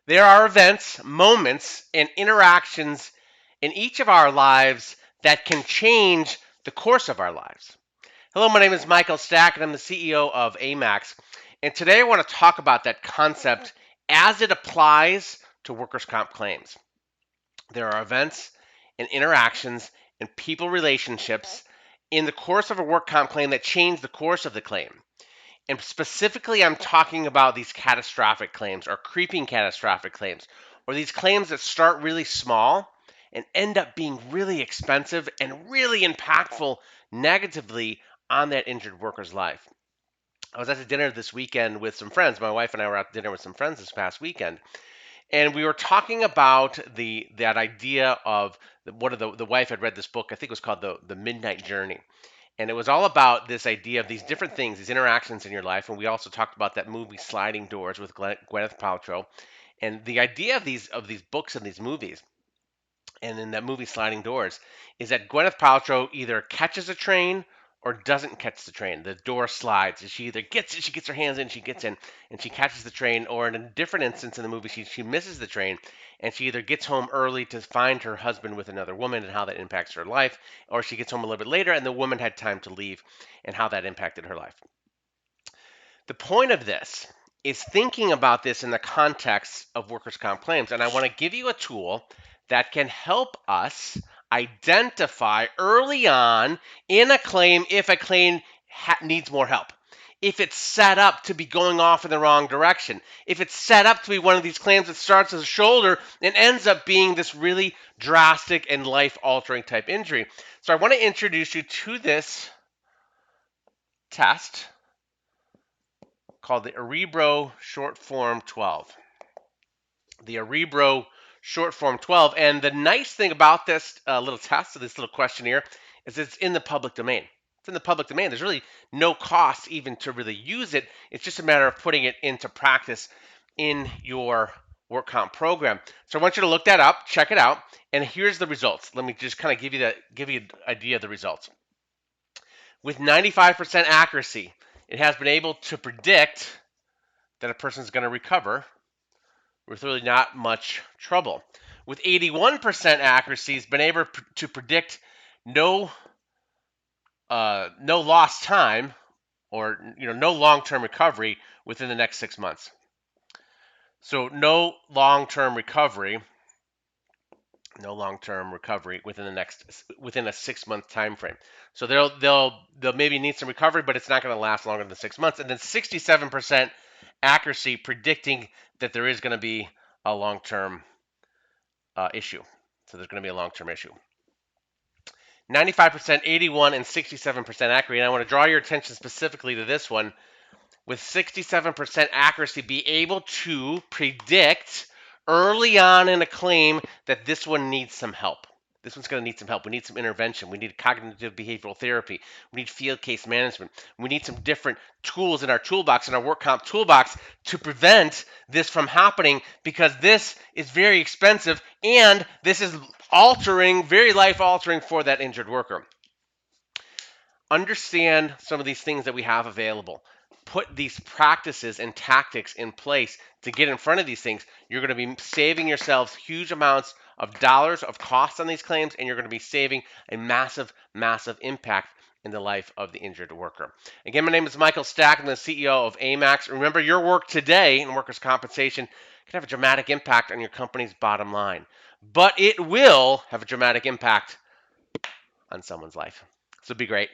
There are events, moments, and interactions in each of our lives that can change the course of our lives. Hello, my name is Michael Stack, and I'm the CEO of AMAX. And today I want to talk about that concept as it applies to workers' comp claims. There are events and interactions and people relationships in the course of a work comp claim that change the course of the claim. And specifically, I'm talking about these catastrophic claims or creeping catastrophic claims, or these claims that start really small and end up being really expensive and really impactful negatively on that injured worker's life. I was at a dinner this weekend with some friends. My wife and I were out to dinner with some friends this past weekend, and we were talking about that idea of one of the wife had read this book. I think it was called the Midnight Journey, and it was all about this idea of these different things, these interactions in your life. And we also talked about that movie Sliding Doors with Gwyneth Paltrow, and the idea of these books and these movies. And in that movie Sliding Doors, is that Gwyneth Paltrow either catches a train or doesn't catch the train. The door slides, and she either gets it, she gets her hands in, she gets in, and she catches the train, or in a different instance in the movie, she misses the train, and she either gets home early to find her husband with another woman and how that impacts her life, or she gets home a little bit later and the woman had time to leave and how that impacted her life. The point of this is thinking about this in the context of workers' comp claims. And I want to give you a tool that can help us identify early on in a claim if a claim needs more help. If it's set up to be going off in the wrong direction. If it's set up to be one of these claims that starts as a shoulder and ends up being this really drastic and life altering type injury. So I want to introduce you to this test called the Arribro Short Form 12. The Arribro Short Form 12. And the nice thing about this little test, this little questionnaire, is it's in the public domain. It's in the public domain. There's really no cost even to really use it. It's just a matter of putting it into practice in your work comp program. So I want you to look that up, check it out, and here's the results. Let me just kind of give you an idea of the results. With 95% accuracy, it has been able to predict that a person is going to recover with really not much trouble. With 81% accuracy, it's been able to predict no no lost time or no long-term recovery within the next 6 months. So no long-term recovery, within a 6 month time frame. So they'll maybe need some recovery, but it's not going to last longer than 6 months. And then 67% accuracy predicting that there is going to be a long-term issue. So there's going to be a long-term issue. 95%, 81, and 67% accuracy. And I want to draw your attention specifically to this one. With 67% accuracy, be able to predict early on in a claim that this one needs some help. This one's going to need some help. We need some intervention. We need cognitive behavioral therapy. We need field case management. We need some different tools in our toolbox, in our work comp toolbox, to prevent this from happening, because this is very expensive and this is altering, very life altering for that injured worker. Understand some of these things that we have available. Put these practices and tactics in place to get in front of these things. You're going to be saving yourselves huge amounts of dollars of costs on these claims, and you're going to be saving a massive, massive impact in the life of the injured worker. Again, my name is Michael Stack. I'm the CEO of AMAX. Remember, your work today in workers' compensation can have a dramatic impact on your company's bottom line, but it will have a dramatic impact on someone's life. So be great.